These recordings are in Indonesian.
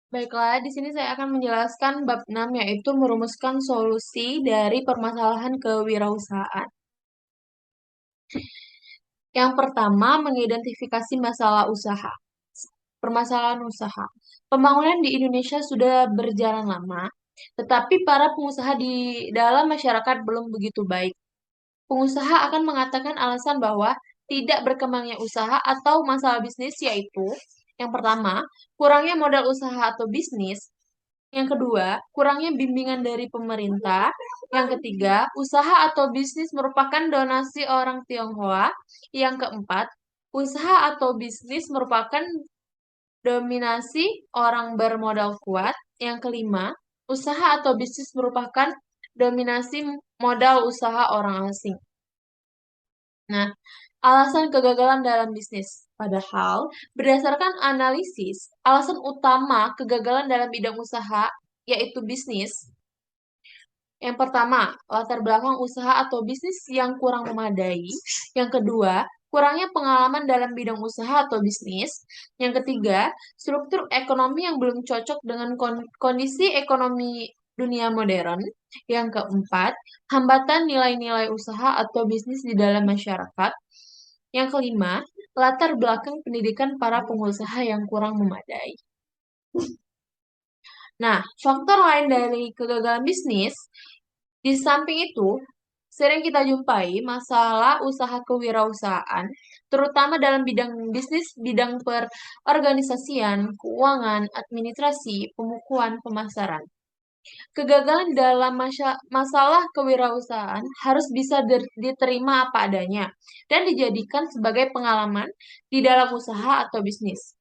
Baiklah, di sini saya akan menjelaskan bab 6 yaitu merumuskan solusi dari permasalahan kewirausahaan. Yang pertama, mengidentifikasi masalah usaha. Permasalahan usaha. Pembangunan di Indonesia sudah berjalan lama, tetapi para pengusaha di dalam masyarakat belum begitu baik. Pengusaha akan mengatakan alasan bahwa tidak berkembangnya usaha atau masalah bisnis yaitu yang pertama, kurangnya modal usaha atau bisnis. Yang kedua, kurangnya bimbingan dari pemerintah. Yang ketiga, usaha atau bisnis merupakan donasi orang Tionghoa. Yang keempat, usaha atau bisnis merupakan dominasi orang bermodal kuat. Yang kelima, usaha atau bisnis merupakan dominasi modal usaha orang asing. Nah, alasan kegagalan dalam bisnis. Padahal, berdasarkan analisis, alasan utama kegagalan dalam bidang usaha yaitu bisnis. Yang pertama, latar belakang usaha atau bisnis yang kurang memadai. Yang kedua, kurangnya pengalaman dalam bidang usaha atau bisnis. Yang ketiga, struktur ekonomi yang belum cocok dengan kondisi ekonomi dunia modern. Yang keempat, hambatan nilai-nilai usaha atau bisnis di dalam masyarakat. Yang kelima, latar belakang pendidikan para pengusaha yang kurang memadai. Nah, faktor lain dari kegagalan bisnis, di samping itu, sering kita jumpai masalah usaha kewirausahaan, terutama dalam bidang bisnis, bidang perorganisasian, keuangan, administrasi, pemukuan, pemasaran. Kegagalan dalam masalah kewirausahaan harus bisa diterima apa adanya dan dijadikan sebagai pengalaman di dalam usaha atau bisnis.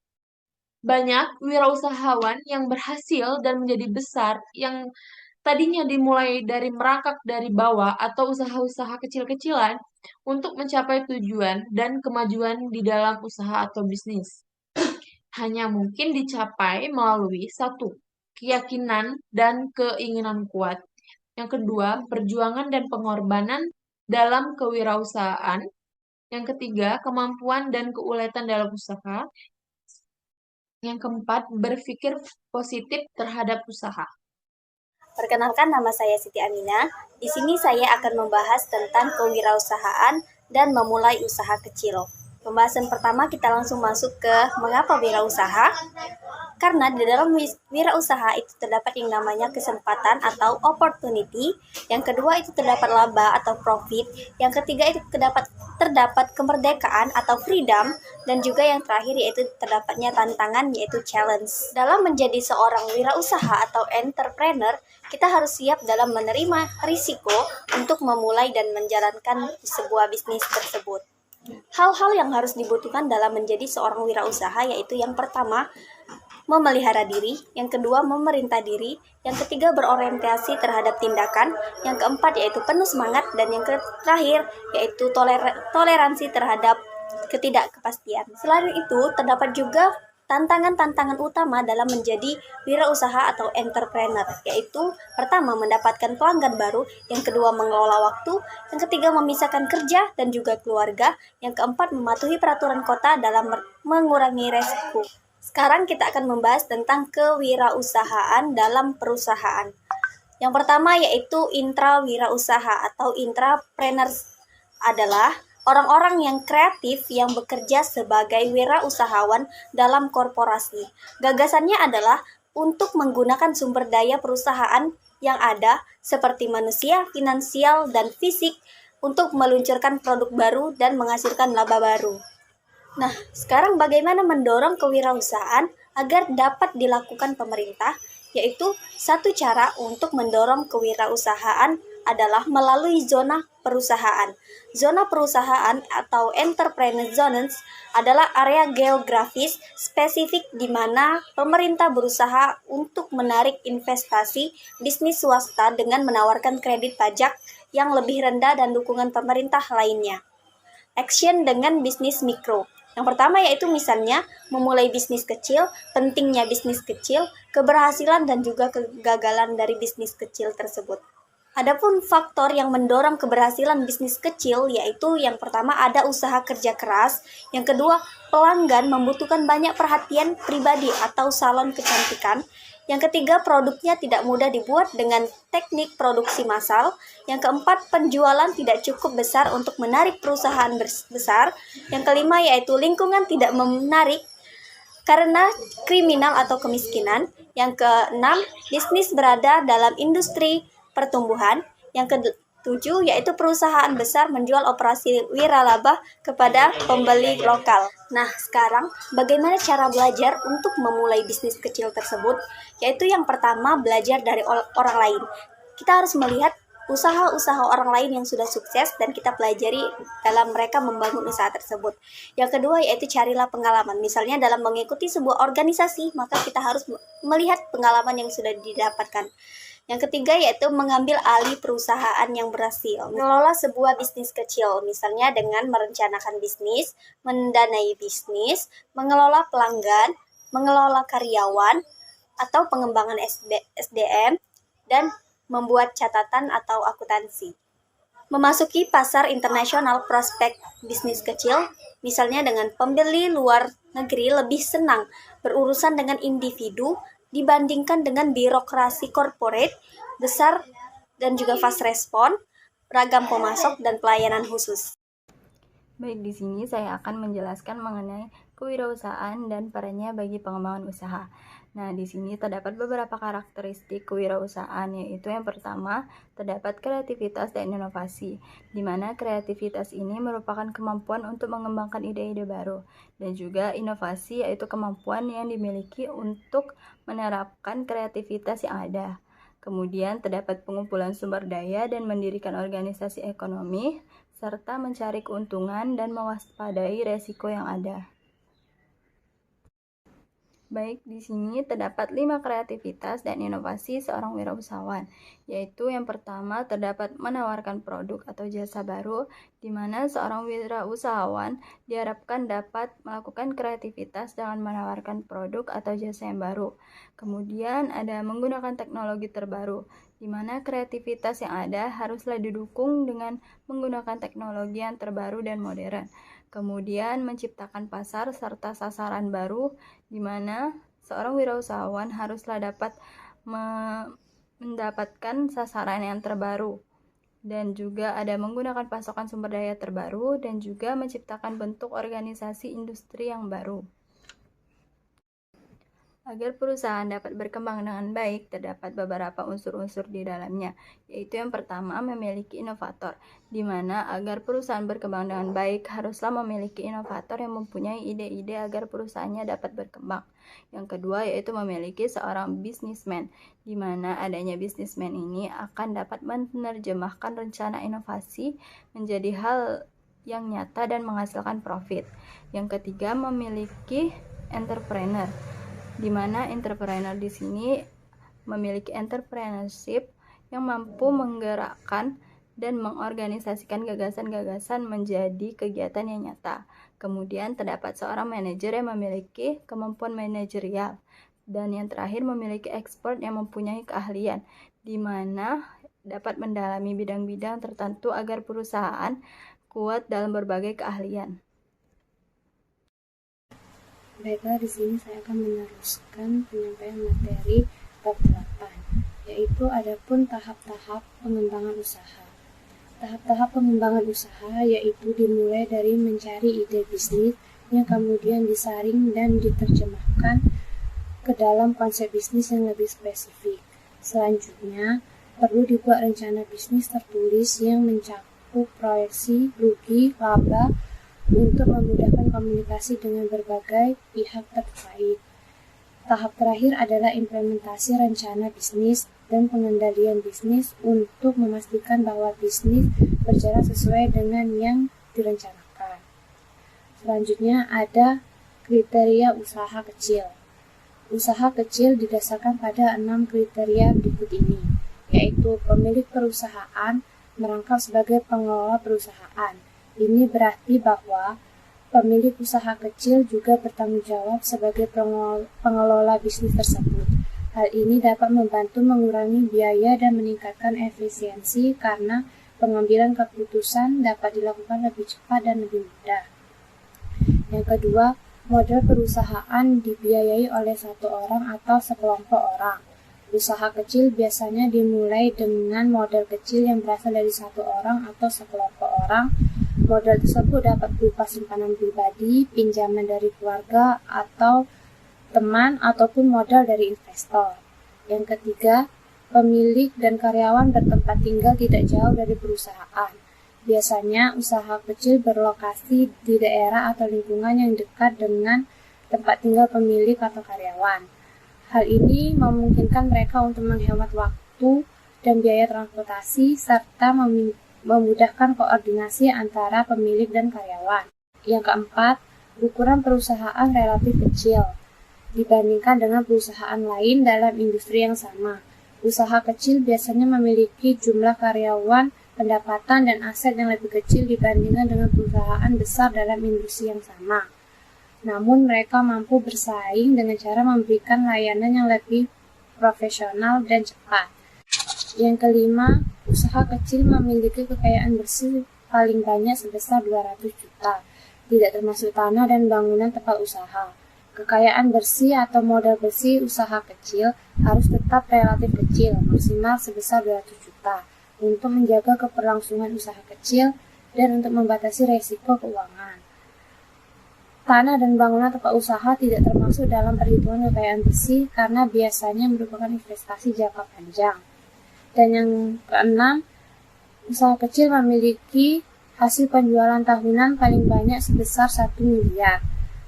Banyak wirausahawan yang berhasil dan menjadi besar yang tadinya dimulai dari merangkak dari bawah atau usaha-usaha kecil-kecilan untuk mencapai tujuan dan kemajuan di dalam usaha atau bisnis. Hanya mungkin dicapai melalui satu, keyakinan dan keinginan kuat. Yang kedua, perjuangan dan pengorbanan dalam kewirausahaan. Yang ketiga, kemampuan dan keuletan dalam usaha. Yang keempat, berpikir positif terhadap usaha. Perkenalkan, nama saya Siti Aminah. Di sini saya akan membahas tentang kewirausahaan dan memulai usaha kecil. Pembahasan pertama kita langsung masuk ke mengapa wirausaha. Karena di dalam wirausaha itu terdapat yang namanya kesempatan atau opportunity, yang kedua itu terdapat laba atau profit, yang ketiga itu terdapat kemerdekaan atau freedom, dan juga yang terakhir yaitu terdapatnya tantangan yaitu challenge. Dalam menjadi seorang wirausaha atau entrepreneur, kita harus siap dalam menerima risiko untuk memulai dan menjalankan sebuah bisnis tersebut. Hal-hal yang harus dibutuhkan dalam menjadi seorang wirausaha yaitu yang pertama, memelihara diri, yang kedua memerintah diri, yang ketiga berorientasi terhadap tindakan, yang keempat yaitu penuh semangat, dan yang terakhir yaitu toleransi terhadap ketidakpastian. Selain itu, terdapat juga tantangan-tantangan utama dalam menjadi wirausaha atau entrepreneur, yaitu pertama mendapatkan pelanggan baru, yang kedua mengelola waktu, yang ketiga memisahkan kerja dan juga keluarga, yang keempat mematuhi peraturan kota dalam mengurangi resiko. Sekarang kita akan membahas tentang kewirausahaan dalam perusahaan. Yang pertama yaitu intrawirausaha atau intrapreneurs adalah orang-orang yang kreatif yang bekerja sebagai wirausahawan dalam korporasi. Gagasannya adalah untuk menggunakan sumber daya perusahaan yang ada seperti manusia, finansial, dan fisik untuk meluncurkan produk baru dan menghasilkan laba baru. Nah, sekarang bagaimana mendorong kewirausahaan agar dapat dilakukan pemerintah? Yaitu satu cara untuk mendorong kewirausahaan adalah melalui zona perusahaan. Zona perusahaan atau entrepreneur zones adalah area geografis spesifik di mana pemerintah berusaha untuk menarik investasi bisnis swasta dengan menawarkan kredit pajak yang lebih rendah dan dukungan pemerintah lainnya. Action dengan bisnis mikro. Yang pertama yaitu misalnya memulai bisnis kecil, pentingnya bisnis kecil, keberhasilan dan juga kegagalan dari bisnis kecil tersebut. Adapun faktor yang mendorong keberhasilan bisnis kecil yaitu yang pertama ada usaha kerja keras, yang kedua pelanggan membutuhkan banyak perhatian pribadi atau salon kecantikan, yang ketiga produknya tidak mudah dibuat dengan teknik produksi massal, yang keempat penjualan tidak cukup besar untuk menarik perusahaan besar, yang kelima yaitu lingkungan tidak menarik karena kriminal atau kemiskinan. Yang keenam, bisnis berada dalam industri pertumbuhan. Yang ketujuh, yaitu perusahaan besar menjual operasi wiralaba kepada pembeli lokal. Nah, sekarang bagaimana cara belajar untuk memulai bisnis kecil tersebut? Yaitu yang pertama, belajar dari orang lain. Kita harus melihat usaha-usaha orang lain yang sudah sukses dan kita pelajari dalam mereka membangun usaha tersebut. Yang kedua yaitu carilah pengalaman. Misalnya dalam mengikuti sebuah organisasi, maka kita harus melihat pengalaman yang sudah didapatkan. Yang ketiga yaitu mengambil alih perusahaan yang berhasil. Mengelola sebuah bisnis kecil, misalnya dengan merencanakan bisnis, mendanai bisnis, mengelola pelanggan, mengelola karyawan, atau pengembangan SDM, dan membuat catatan atau akuntansi. Memasuki pasar internasional, prospek bisnis kecil, misalnya dengan pembeli luar negeri lebih senang berurusan dengan individu dibandingkan dengan birokrasi korporat besar dan juga fast respon, ragam pemasok, dan pelayanan khusus. Baik, di sini saya akan menjelaskan mengenai kewirausahaan dan perannya bagi pengembangan usaha. Nah, di sini terdapat beberapa karakteristik kewirausahaan, yaitu yang pertama, terdapat kreativitas dan inovasi, di mana kreativitas ini merupakan kemampuan untuk mengembangkan ide-ide baru, dan juga inovasi yaitu kemampuan yang dimiliki untuk menerapkan kreativitas yang ada. Kemudian terdapat pengumpulan sumber daya dan mendirikan organisasi ekonomi, serta mencari keuntungan dan mewaspadai resiko yang ada. Baik, di sini terdapat 5 kreativitas dan inovasi seorang wirausahawan, yaitu yang pertama terdapat menawarkan produk atau jasa baru, di mana seorang wirausahawan diharapkan dapat melakukan kreativitas dengan menawarkan produk atau jasa yang baru. Kemudian ada menggunakan teknologi terbaru, di mana kreativitas yang ada haruslah didukung dengan menggunakan teknologi yang terbaru dan modern. Kemudian menciptakan pasar serta sasaran baru, di mana seorang wirausahawan haruslah dapat mendapatkan sasaran yang terbaru. Dan juga ada menggunakan pasokan sumber daya terbaru dan juga menciptakan bentuk organisasi industri yang baru. Agar perusahaan dapat berkembang dengan baik, terdapat beberapa unsur-unsur di dalamnya, yaitu yang pertama memiliki inovator, di mana agar perusahaan berkembang dengan baik haruslah memiliki inovator yang mempunyai ide-ide agar perusahaannya dapat berkembang. Yang kedua yaitu memiliki seorang bisnismen, di mana adanya bisnismen ini akan dapat menerjemahkan rencana inovasi menjadi hal yang nyata dan menghasilkan profit. Yang ketiga memiliki entrepreneur, di mana entrepreneur di sini memiliki entrepreneurship yang mampu menggerakkan dan mengorganisasikan gagasan-gagasan menjadi kegiatan yang nyata. Kemudian terdapat seorang manajer yang memiliki kemampuan manajerial, dan yang terakhir memiliki expert yang mempunyai keahlian, di mana dapat mendalami bidang-bidang tertentu agar perusahaan kuat dalam berbagai keahlian. Baiklah, di sini saya akan meneruskan penyampaian materi bab 8, yaitu adapun tahap-tahap pengembangan usaha. Tahap-tahap pengembangan usaha yaitu dimulai dari mencari ide bisnis yang kemudian disaring dan diterjemahkan ke dalam konsep bisnis yang lebih spesifik. Selanjutnya, perlu dibuat rencana bisnis tertulis yang mencakup proyeksi, rugi, laba, untuk memudahkan komunikasi dengan berbagai pihak terkait. Tahap terakhir adalah implementasi rencana bisnis dan pengendalian bisnis untuk memastikan bahwa bisnis berjalan sesuai dengan yang direncanakan. Selanjutnya ada kriteria usaha kecil. Usaha kecil didasarkan pada 6 kriteria berikut ini, yaitu pemilik perusahaan merangkap sebagai pengelola perusahaan. Ini berarti bahwa pemilik usaha kecil juga bertanggung jawab sebagai pengelola bisnis tersebut. Hal ini dapat membantu mengurangi biaya dan meningkatkan efisiensi karena pengambilan keputusan dapat dilakukan lebih cepat dan lebih mudah. Yang kedua, model perusahaan dibiayai oleh satu orang atau sekelompok orang. Usaha kecil biasanya dimulai dengan modal kecil yang berasal dari satu orang atau sekelompok orang. Modal tersebut dapat berupa simpanan pribadi, pinjaman dari keluarga atau teman, ataupun modal dari investor. Yang ketiga, pemilik dan karyawan bertempat tinggal tidak jauh dari perusahaan. Biasanya usaha kecil berlokasi di daerah atau lingkungan yang dekat dengan tempat tinggal pemilik atau karyawan. Hal ini memungkinkan mereka untuk menghemat waktu dan biaya transportasi serta memudahkan koordinasi antara pemilik dan karyawan. Yang keempat, ukuran perusahaan relatif kecil dibandingkan dengan perusahaan lain dalam industri yang sama. Usaha kecil biasanya memiliki jumlah karyawan, pendapatan, dan aset yang lebih kecil dibandingkan dengan perusahaan besar dalam industri yang sama. Namun mereka mampu bersaing dengan cara memberikan layanan yang lebih profesional dan cepat. Yang kelima, usaha kecil memiliki kekayaan bersih paling banyak sebesar 200 juta, tidak termasuk tanah dan bangunan tempat usaha. Kekayaan bersih atau modal bersih usaha kecil harus tetap relatif kecil, maksimal sebesar 200 juta, untuk menjaga keberlangsungan usaha kecil dan untuk membatasi resiko keuangan. Tanah dan bangunan tempat usaha tidak termasuk dalam perhitungan kekayaan bersih karena biasanya merupakan investasi jangka panjang. Dan yang keenam, usaha kecil memiliki hasil penjualan tahunan paling banyak sebesar 1 miliar.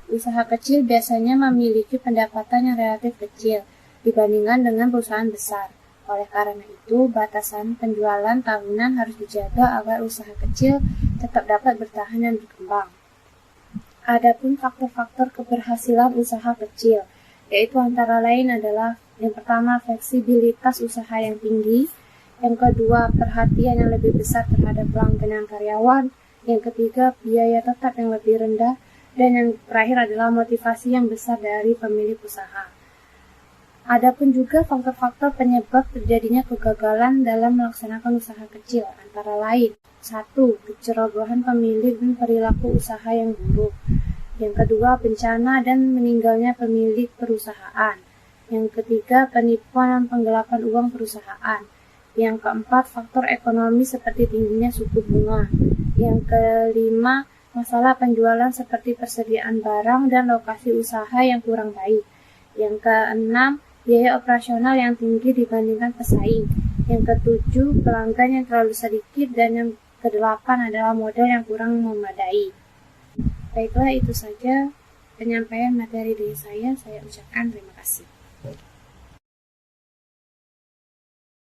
Usaha kecil biasanya memiliki pendapatan yang relatif kecil dibandingkan dengan perusahaan besar. Oleh karena itu, batasan penjualan tahunan harus dijaga agar usaha kecil tetap dapat bertahan dan berkembang. Adapun faktor-faktor keberhasilan usaha kecil, yaitu antara lain adalah yang pertama, fleksibilitas usaha yang tinggi, yang kedua, perhatian yang lebih besar terhadap pelanggan karyawan, yang ketiga, biaya tetap yang lebih rendah, dan yang terakhir adalah motivasi yang besar dari pemilik usaha. Adapun juga faktor-faktor penyebab terjadinya kegagalan dalam melaksanakan usaha kecil, antara lain 1. Kecerobohan pemilik dan perilaku usaha yang buruk. Yang kedua, bencana dan meninggalnya pemilik perusahaan. Yang ketiga, penipuan dan penggelapan uang perusahaan. Yang keempat, faktor ekonomi seperti tingginya suku bunga. Yang kelima, masalah penjualan seperti persediaan barang dan lokasi usaha yang kurang baik. Yang keenam, biaya operasional yang tinggi dibandingkan pesaing. Yang ketujuh, pelanggan yang terlalu sedikit. Dan yang kedelapan adalah modal yang kurang memadai. Baiklah, itu saja penyampaian materi dari saya. Saya ucapkan terima kasih.